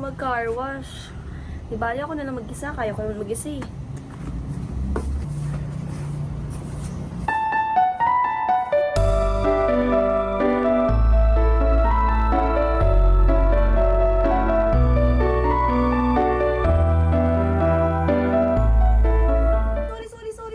mag-car wash. Di bali ako na lang mag-isa. Kaya ko naman mag-isa eh.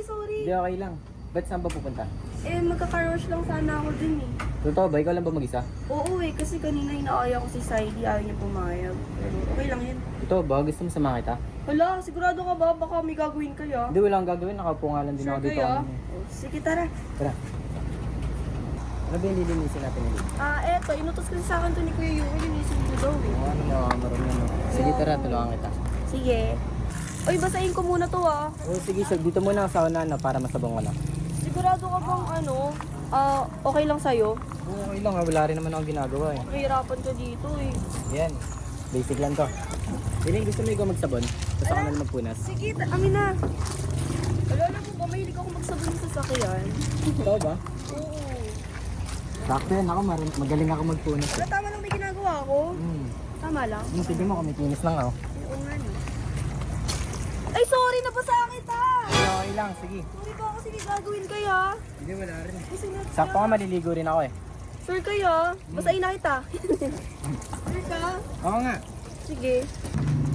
Sorry. Hindi, okay lang. Ba't saan ba pupunta? Eh, magka-car wash lang sana ako dun eh. Totoo ba? Ikaw lang ba mag-isa? Oo eh, kasi kanina inaaya ko si Saidi, ayaw niya pumayag. Pero okay lang yun. Totoo ba? Gusto mo sama kita? Hala, sigurado ka ba? Baka may gagawin kayo. Hindi, wala akong gagawin. Nakaupo nga lang din ako dito. Kaya? kanina. Oh, sige, tara. Tara. Ano ba yung lilinisin natin ulit? Eto, inutos kasi sa akin to ni Kuya Yuki, linisin ko daw eh. Ano na, marami na. Sige, tara. Tulungan kita. Sige. Uy, basahin ko muna to ah. Oo, sige. So, dito muna sa unahan na para masabang wala. Sigurado ka bang okay lang sa'yo? Oo, okay lang. Wala rin naman akong ginagawa eh. Mahirapan ka dito eh. Yan. Basic lang to. Piling, gusto mo ikaw magsabon? Basta ka na lang magpunas. Sige, amin na. Alala mo ba, mahilig ako magsabon sa sasakyan? Totoo ba? Oo. Sakto yan. Ako, magaling ako magpunas. Wala, tama lang may ginagawa ko. Tama lang. Sige mo, kumikinis lang ako. Oo nga no. Ay, sorry, nabasa kita! Okay lang, sige. Sorry ba kasi gagawin kaya? Hindi, wala rin. Kasi nga Sakto nga, maliligo rin ako eh. Sure kaya? Basahin na kita. Sure ka? Oo nga. Sige.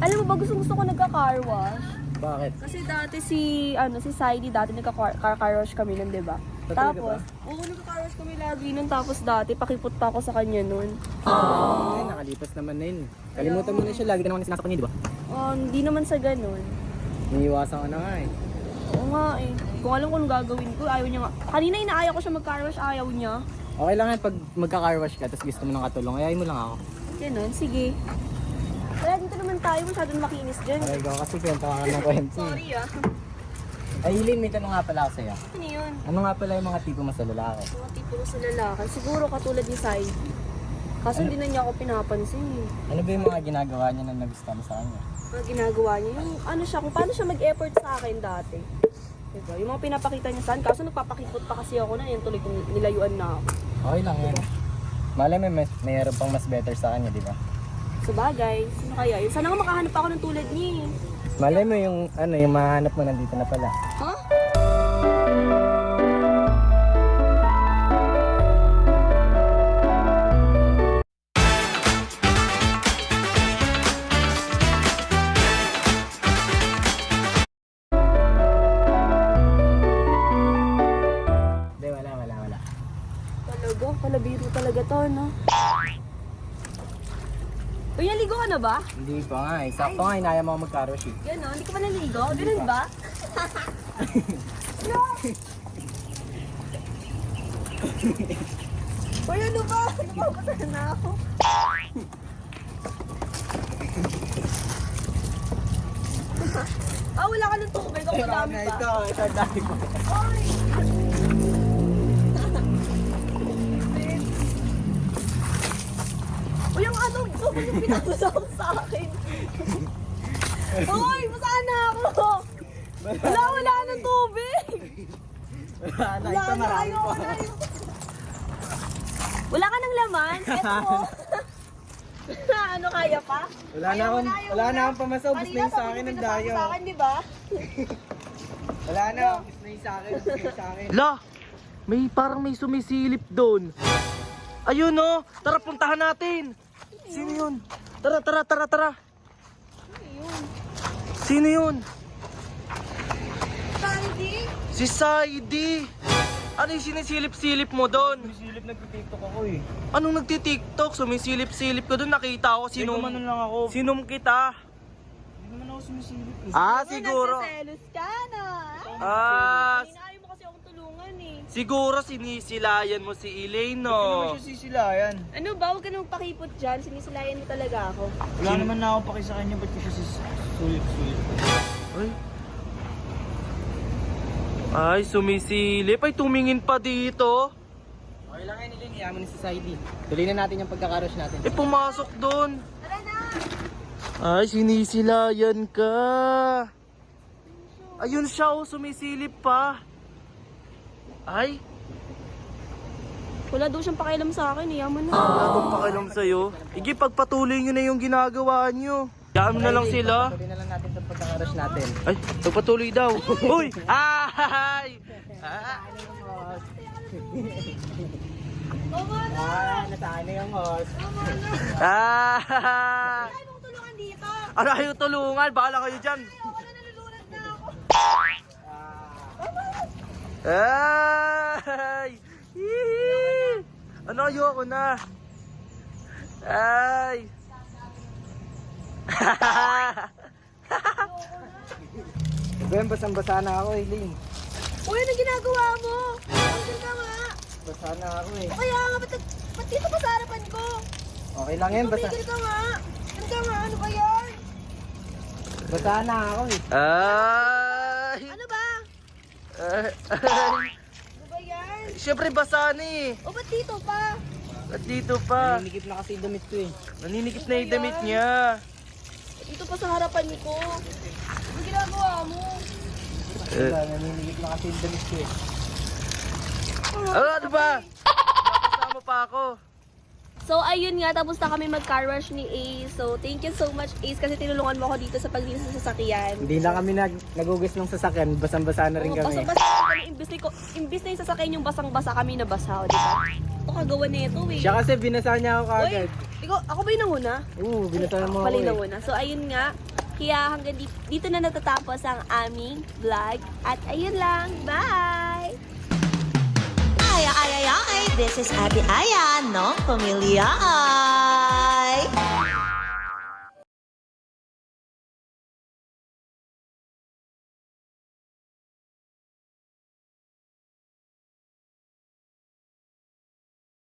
Alam mo ba, gusto ko nagka-car wash. Bakit? Kasi dati si Saidi, dati nagka-car wash kami nun, di ba? Talaga Tapos, oo, nagka-car wash kami lagi nun. Tapos dati, pakipot pa ako sa kanya nun. Ay, nakalipas naman na yun. Kalimutan mo na siya, lagi ka naman sinasaktan niya, di ba? Hindi naman sa ganun. Iniiwasan ka na nga eh. Oo nga eh. Kung alam ko anong gagawin ko, ayaw niya nga. Kanina inaaya ko siya mag-car wash, ayaw niya. Okay lang yan pag magka-car wash ka, tapos gusto mo ng katulong, ayayin mo lang ako. Ganun, sige. Kaya dito naman tayo, masyadong makinis dyan. Okay, ikaw kasi kwento ka ng kwento. Sorry ah. Ay, Hilin, may tanong nga pala ako sa'yo. Ano yun? Ano nga pala yung mga tipo mo sa lalaki? Mga tipo ko sa lalaki, siguro katulad ni Saidi. Kaso hindi na niya ako pinapansin eh. Ano ba yung mga ginagawa niya na nagustuhan mo sa kanya? Mga ginagawa niya, yung ano siya, kung paano siya mag-effort sa akin dati. Diba? Yung mga pinapakita niya saan, kaso nagpapakipot pa kasi ako na, yung tuloy kong nilayuan na ako. Okay lang yan. Malay mo, mayroon pang mas better sa kanya, di ba? So bagay, sino kaya yun? Sana nga makahanap ako ng tulad niya eh. Malay mo yung, yung mahanap mo nandito na pala. Huh? Hindi, wala. Talaga, palabiro talaga to, no? Uy, naligo ka na ba? Hindi pa nga eh. Sakto nga, inaya mo ako mag-carwash eh. Gano'n? Hindi ka pa naligo? Ganun ba? No! Uy, ano ba? Napapasal na ako. Wala ka ng tubig. Ako dami pa. Ito, dami ko. Ay! Uy, ang ano, sobrang yung pinatusaw sa akin. Uy, masaan na ako? Wala ng tubig. Wala, ito marami pa. Wala ka ng laman? Ito mo. Ano, kaya pa? Wala na akong pamasaw. Gusto yung sa akin ng dayo. Sa akin, di ba? Wala na. Gusto yung sa akin. Gusto yung sa akin. La! Parang may sumisilip doon. Ayun oh! Tara, puntahan natin! Sino yun? Tara! Sino yun? Sandy? Si Saidi! Ano yung sinisilip-silip mo doon? Silip nagtitiktok ako eh. Anong nagtitiktok? Sumisilip-silip ka doon. Nakita ko Gumanon lang ako. sinom kita. Hindi naman ako sumisilip eh. Siguro. Nagsiselos ka na. Ayaw mo kasi akong tulungan eh. Siguro sinisilayan mo si Elaine, Hindi naman no? siya sisilayan. Ano ba? Huwag ka nang pakipot dyan. Sinisilayan mo talaga ako. Wala naman na akong paki sa kanya. Ba't ko siya sulit? Ay, sumisilip. Ay, tumingin pa dito. Okay lang yan, Elaine. Iyaman ni si Saidi. Tuloy na natin yung pagkakarush natin. Pumasok doon. Tara na! Ay, sinisilayan ka. Ayun siya, oh, sumisilip pa. Ay. Wala daw siyang pakialam sa akin, yaman na. Wala akong pakialam sa'yo. Sige, pagpatuloy nyo na yung ginagawa nyo. Daan na lang sila. Patuloy na lang natin itong pagkakarush natin. Ay, pagpatuloy daw. Uy! Ay! Ah! Nasaan na yung host? Ah! Ay, mong tulungan dito. Ano kayo tulungan? Bahala kayo dyan. Ako na nalulunan na ako. Ay! Hihi! Ano ayoko na? Ay! Ben, basang-basa na ako, Eileen. Uy, anong ginagawa mo? Tumigil ka nga. Basa na ako eh. O kaya nga, ba't dito pa sa harapan ko? Okay lang yan, basa. Tumigil ka nga. Tumigil ka nga, ano ba yan? Basa na ako eh. Ay! Ano ba? Ay! Ano ba yan? Siyempre basa na eh. O ba't dito pa? At dito pa. Naninigip na kasi yung damit ko eh. Naninigip na yung damit niya. Dito pa sa harapan ko. Anong ginagawa mo? Wala, naninigip na kasi yung damit ko eh. Ano ba? Kasama pa ako. So, ayun nga, tapos na kami mag-car wash ni Ace. So, thank you so much, Ace, kasi tinulungan mo ako dito sa paglinis sa sasakyan. Hindi lang kami nagugas ng sasakyan, basang-basa na rin Oo, kami. basa-basa kami. Imbis na yung sasakyan yung basang-basa kami na basa, di ba? Ito kagawa nito eh. Siya kasi binasa niya ako Uy, kagad. ako ba yung nanguna? Oo, binasa mo ako Pali eh. nanguna. So, ayun nga. Kaya hanggang dito na natatapos ang aming vlog. At ayun lang. Bye! Ay, ay, ay, ay, this is Ate Aya ng Pamilya.